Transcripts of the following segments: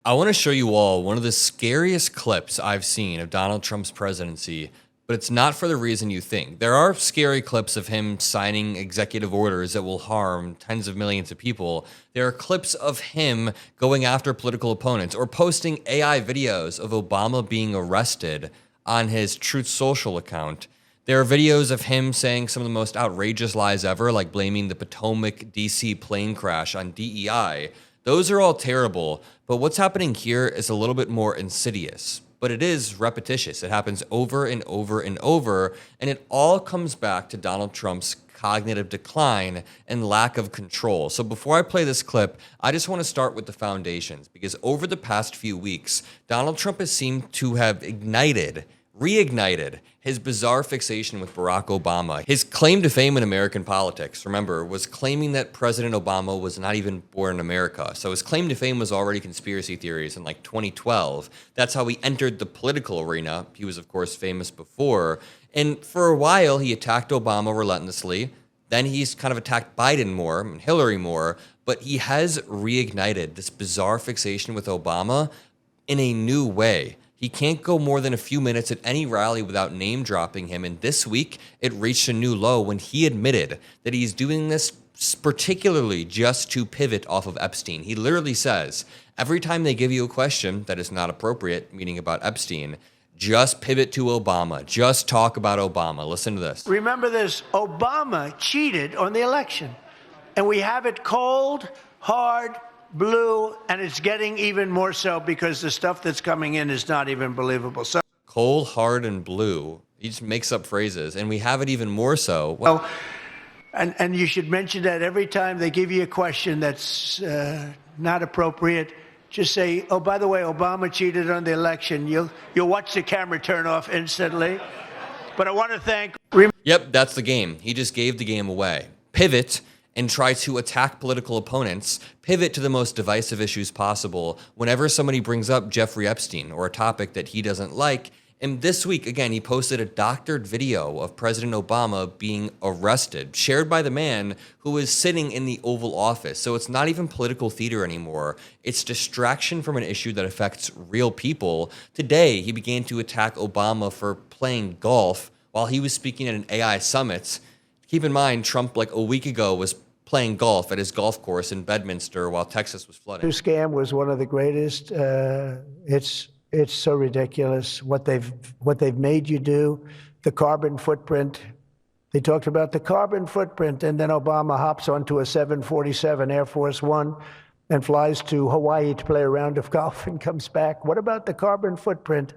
I want to show you all one of the scariest clips I've seen of Donald Trump's presidency, but it's not for the reason you think. There are scary clips of him signing executive orders that will harm tens of millions of people. There are clips of him going after political opponents or posting AI videos of Obama being arrested on his Truth Social account. There are videos of him saying some of the most outrageous lies ever, like blaming the Potomac DC plane crash on DEI. Those are all terrible, but what's happening here is a little bit more insidious. But it is repetitious. It happens over and over and over, and it all comes back to Donald Trump's cognitive decline and lack of control. So before I play this clip, I just want to start with the foundations, because over the past few weeks, Donald Trump has seemed to have reignited his bizarre fixation with Barack Obama. His claim to fame in American politics, remember, was claiming that President Obama was not even born in America. So his claim to fame was already conspiracy theories in like 2012. That's how he entered the political arena. He was, of course, famous before. And for a while, he attacked Obama relentlessly. Then he's kind of attacked Biden more and Hillary more. But he has reignited this bizarre fixation with Obama in a new way. He can't go more than a few minutes at any rally without name dropping him. And this week, it reached a new low when he admitted that he's doing this particularly just to pivot off of Epstein. He literally says, every time they give you a question that is not appropriate, meaning about Epstein, just pivot to Obama. Just talk about Obama. Listen to this. Remember this, Obama cheated on the election. And we have it cold, hard, blue, and it's getting even more so because the stuff that's coming in is not even believable. So cold, hard, and blue. He just makes up phrases, and we have it even more so. Well, and you should mention that every time they give you a question that's not appropriate, just say, oh, by the way, Obama cheated on the election. You'll watch the camera turn off instantly. But I want to thank... Yep, that's the game. He just gave the game away. Pivot and try to attack political opponents, pivot to the most divisive issues possible whenever somebody brings up Jeffrey Epstein or a topic that he doesn't like. And this week, again, he posted a doctored video of President Obama being arrested, shared by the man who is sitting in the Oval Office. So it's not even political theater anymore. It's distraction from an issue that affects real people. Today, he began to attack Obama for playing golf while he was speaking at an AI summit. Keep in mind, Trump, like a week ago, was playing golf at his golf course in Bedminster while Texas was flooding. The scam was one of the greatest. It's so ridiculous what they've made you do. The carbon footprint. They talked about the carbon footprint, and then Obama hops onto a 747 Air Force One and flies to Hawaii to play a round of golf and comes back. What about the carbon footprint?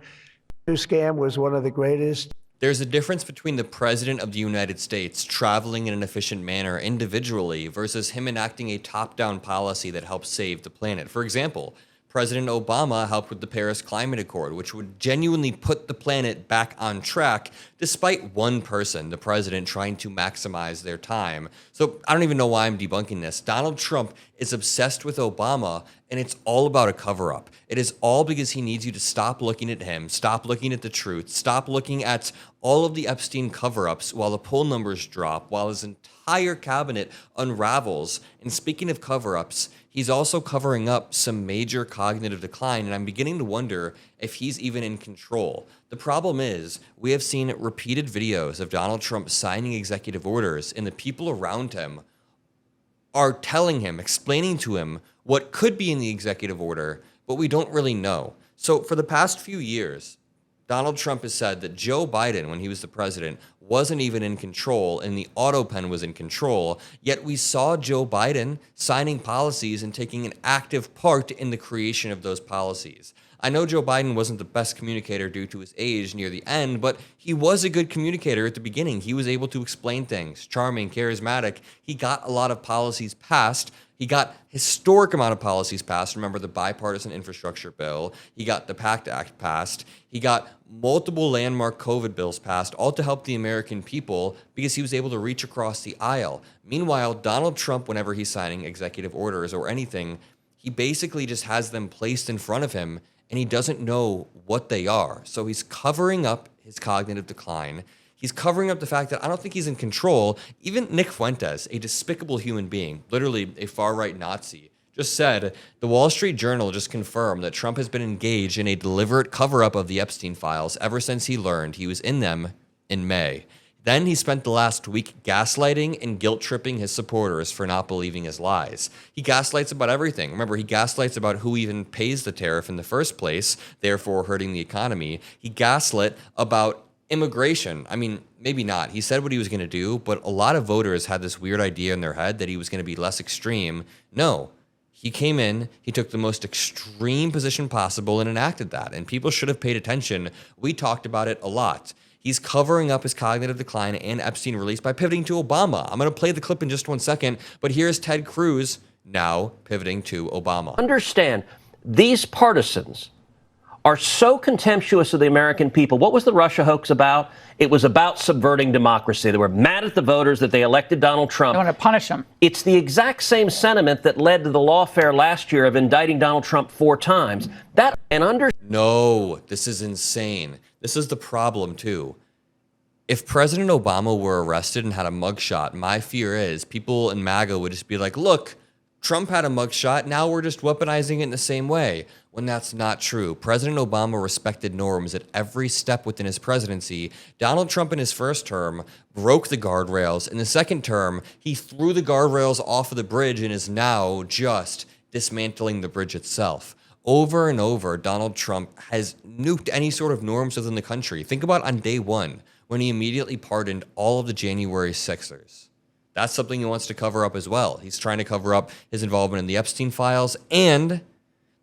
The scam was one of the greatest. There's a difference between the President of the United States traveling in an efficient manner individually versus him enacting a top-down policy that helps save the planet. For example, President Obama helped with the Paris Climate Accord, which would genuinely put the planet back on track, despite one person, the president, trying to maximize their time. So I don't even know why I'm debunking this. Donald Trump is obsessed with Obama, and it's all about a cover-up. It is all because he needs you to stop looking at him, stop looking at the truth, stop looking at all of the Epstein cover-ups while the poll numbers drop, while his entire cabinet unravels. And speaking of cover-ups, he's also covering up some major cognitive decline, and I'm beginning to wonder if he's even in control. The problem is, we have seen repeated videos of Donald Trump signing executive orders, and the people around him are telling him, explaining to him what could be in the executive order, but we don't really know. So for the past few years, Donald Trump has said that Joe Biden, when he was the president, wasn't even in control and the auto pen was in control, yet we saw Joe Biden signing policies and taking an active part in the creation of those policies. I know Joe Biden wasn't the best communicator due to his age near the end, but he was a good communicator at the beginning. He was able to explain things, charming, charismatic. He got a lot of policies passed. He got historic amount of policies passed. Remember the bipartisan infrastructure bill. He got the PACT Act passed. He got multiple landmark COVID bills passed, all to help the American people because he was able to reach across the aisle. Meanwhile, Donald Trump, whenever he's signing executive orders or anything, he basically just has them placed in front of him and he doesn't know what they are. So he's covering up his cognitive decline. He's covering up the fact that I don't think he's in control. Even Nick Fuentes, a despicable human being, literally a far-right Nazi, just said, the Wall Street Journal just confirmed that Trump has been engaged in a deliberate cover-up of the Epstein files ever since he learned he was in them in May. Then he spent the last week gaslighting and guilt-tripping his supporters for not believing his lies. He gaslights about everything. Remember, he gaslights about who even pays the tariff in the first place, therefore hurting the economy. He gaslit about immigration. I mean, maybe not. He said what he was going to do, but a lot of voters had this weird idea in their head that he was going to be less extreme. No. He came in, he took the most extreme position possible and enacted that, and people should have paid attention. We talked about it a lot. He's covering up his cognitive decline and Epstein release by pivoting to Obama. I'm going to play the clip in just 1 second, but here's Ted Cruz now pivoting to Obama. Understand, these partisans are so contemptuous of the American people. What was the Russia hoax about? It was about subverting democracy. They were mad at the voters that they elected Donald Trump. They want to punish him. It's the exact same sentiment that led to the lawfare last year of indicting Donald Trump 4 times. No, this is insane. This is the problem, too. If President Obama were arrested and had a mugshot, my fear is people in MAGA would just be like, look, Trump had a mugshot, now we're just weaponizing it in the same way, when that's not true. President Obama respected norms at every step within his presidency. Donald Trump in his first term broke the guardrails. In the second term, he threw the guardrails off of the bridge and is now just dismantling the bridge itself. Over and over, Donald Trump has nuked any sort of norms within the country. Think about on day one, when he immediately pardoned all of the January 6ers. That's something he wants to cover up as well. He's trying to cover up his involvement in the Epstein files and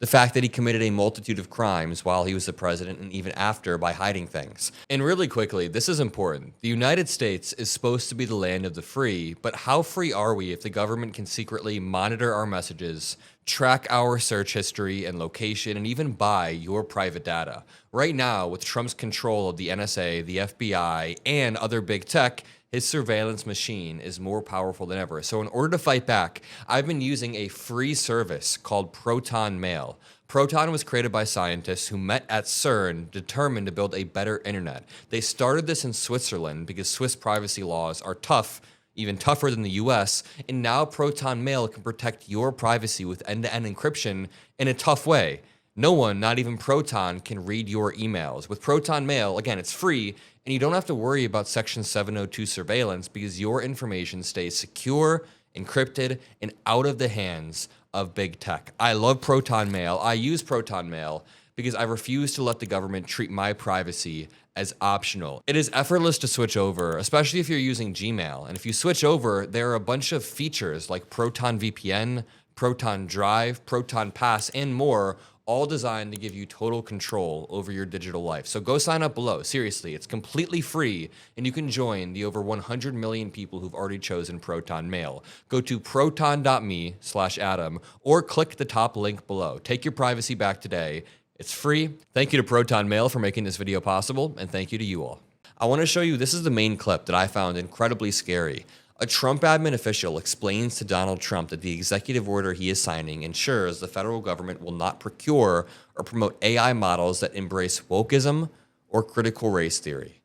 the fact that he committed a multitude of crimes while he was the president and even after by hiding things. And really quickly, this is important. The United States is supposed to be the land of the free, but how free are we if the government can secretly monitor our messages, track our search history and location, and even buy your private data? Right now, with Trump's control of the NSA, the FBI, and other big tech, his surveillance machine is more powerful than ever. So in order to fight back, I've been using a free service called Proton Mail. Proton was created by scientists who met at CERN, determined to build a better internet. They started this in Switzerland because Swiss privacy laws are tough, even tougher than the US, and now Proton Mail can protect your privacy with end-to-end encryption in a tough way. No one, not even Proton, can read your emails. With Proton Mail, again, it's free, and you don't have to worry about Section 702 surveillance because your information stays secure, encrypted, and out of the hands of big tech. I love Proton Mail. I use Proton Mail because I refuse to let the government treat my privacy as optional. It is effortless to switch over, especially if you're using Gmail. And if you switch over, there are a bunch of features like Proton VPN, Proton Drive, Proton Pass, and more, all designed to give you total control over your digital life. So go sign up below. Seriously, it's completely free, and you can join the over 100 million people who've already chosen Proton Mail. Go to proton.me/Adam or click the top link below. Take your privacy back today. It's free. Thank you to Proton Mail for making this video possible, and thank you to you all. I want to show you, this is the main clip that I found incredibly scary. A Trump admin official explains to Donald Trump that the executive order he is signing ensures the federal government will not procure or promote AI models that embrace wokeism or critical race theory.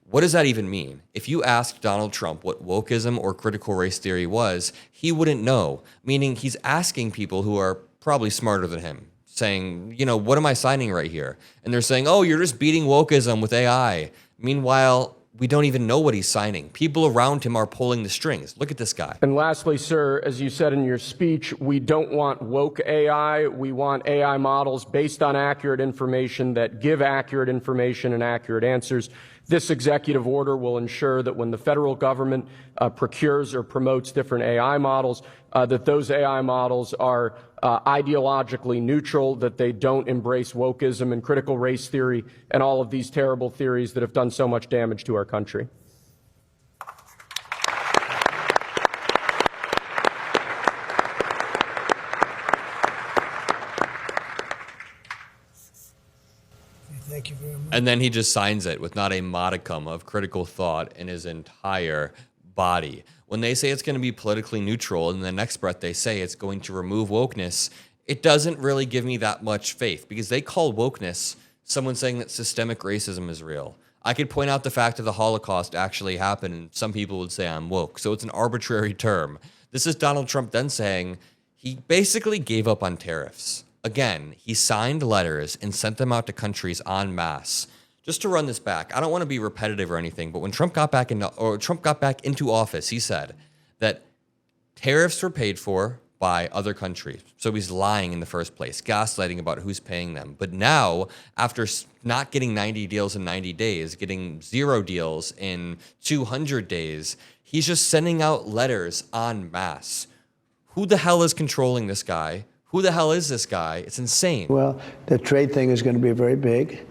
What does that even mean? If you asked Donald Trump what wokeism or critical race theory was, he wouldn't know, meaning he's asking people who are probably smarter than him, saying, you know, what am I signing right here? And they're saying, oh, you're just beating wokeism with AI. Meanwhile, we don't even know what he's signing. People around him are pulling the strings. Look at this guy. And lastly, sir, as you said in your speech, we don't want woke AI. We want AI models based on accurate information that give accurate information and accurate answers. This executive order will ensure that when the federal government procures or promotes different AI models, that those AI models are ideologically neutral, that they don't embrace wokeism and critical race theory and all of these terrible theories that have done so much damage to our country. Thank you very much. And then he just signs it with not a modicum of critical thought in his entire body. When they say it's going to be politically neutral, and in the next breath they say it's going to remove wokeness, it doesn't really give me that much faith, because they call wokeness someone saying that systemic racism is real. I could point out the fact that the Holocaust actually happened, and some people would say I'm woke. So it's an arbitrary term. This is Donald Trump then saying He basically gave up on tariffs. Again, he signed letters and sent them out to countries en masse. Just to run this back, I don't want to be repetitive or anything, but when Trump got back into office, he said that tariffs were paid for by other countries. So he's lying in the first place, gaslighting about who's paying them. But now, after not getting 90 deals in 90 days, getting 0 deals in 200 days, he's just sending out letters en masse. Who the hell is controlling this guy? Who the hell is this guy? It's insane. Well, the trade thing is going to be very big,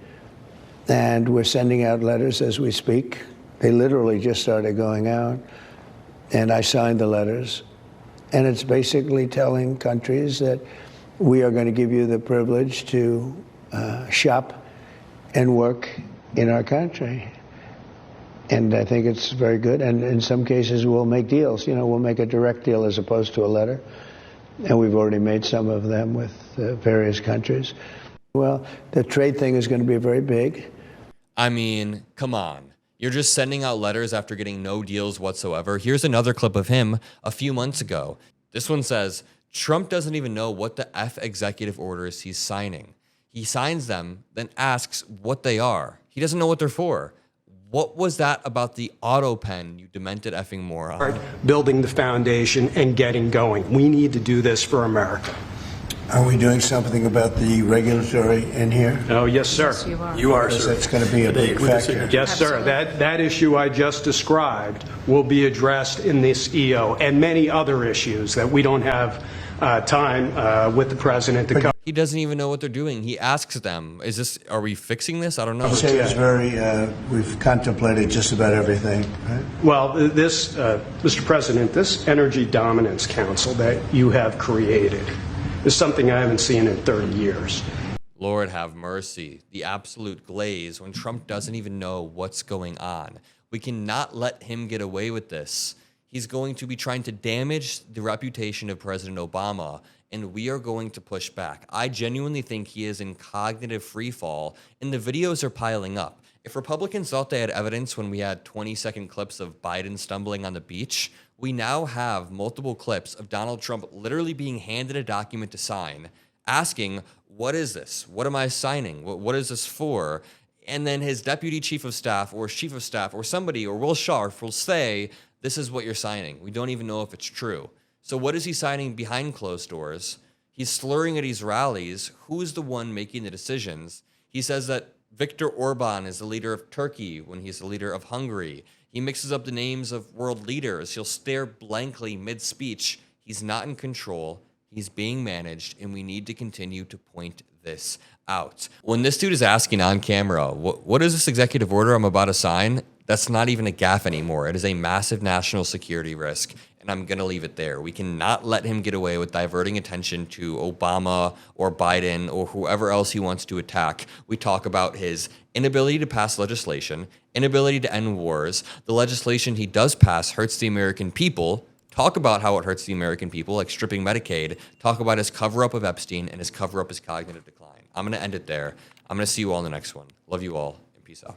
and we're sending out letters as we speak. They literally just started going out, and I signed the letters. And it's basically telling countries that we are going to give you the privilege to shop and work in our country. And I think it's very good. And in some cases, we'll make deals. You know, we'll make a direct deal as opposed to a letter. And we've already made some of them with various countries. Well, the trade thing is going to be very big. I mean, come on. You're just sending out letters after getting no deals whatsoever. Here's another clip of him a few months ago. This one says, Trump doesn't even know what the F executive orders he's signing. He signs them, then asks what they are. He doesn't know what they're for. What was that about the auto pen, you demented effing moron? Building the foundation and getting going. We need to do this for America. Are we doing something about the regulatory in here? Oh, yes, sir. Yes, you are. You are, Because sir. that's going to be a big factor. Yes, sir. That issue I just described will be addressed in this EO and many other issues that we don't have time with the president to cover. He doesn't even know what they're doing. He asks them, are we fixing this? I don't know. I'd say it's very, we've contemplated just about everything, right? Well, this, Mr. President, this Energy Dominance Council that you have created is something I haven't seen in 30 years. Lord have mercy. The absolute glaze when Trump doesn't even know what's going on. We cannot let him get away with this. He's going to be trying to damage the reputation of President Obama, and we are going to push back. I genuinely think he is in cognitive freefall, and the videos are piling up. If Republicans thought they had evidence when we had 20-second clips of Biden stumbling on the beach, we now have multiple clips of Donald Trump literally being handed a document to sign, asking, what is this? What am I signing? What is this for? And then his deputy chief of staff or somebody or Will Scharf will say, this is what you're signing. We don't even know if it's true. So what is he signing behind closed doors? He's slurring at his rallies. Who's the one making the decisions? He says that Viktor Orban is the leader of Turkey when he's the leader of Hungary. He mixes up the names of world leaders. He'll stare blankly mid-speech. He's not in control. He's being managed, and we need to continue to point this out. When this dude is asking on camera, what is this executive order I'm about to sign? That's not even a gaffe anymore. It is a massive national security risk, and I'm going to leave it there. We cannot let him get away with diverting attention to Obama or Biden or whoever else he wants to attack. We talk about his inability to pass legislation, inability to end wars. The legislation he does pass hurts the American people. Talk about how it hurts the American people, like stripping Medicaid. Talk about his cover-up of Epstein and his cover-up his cognitive decline. I'm going to end it there. I'm going to see you all in the next one. Love you all, and peace out.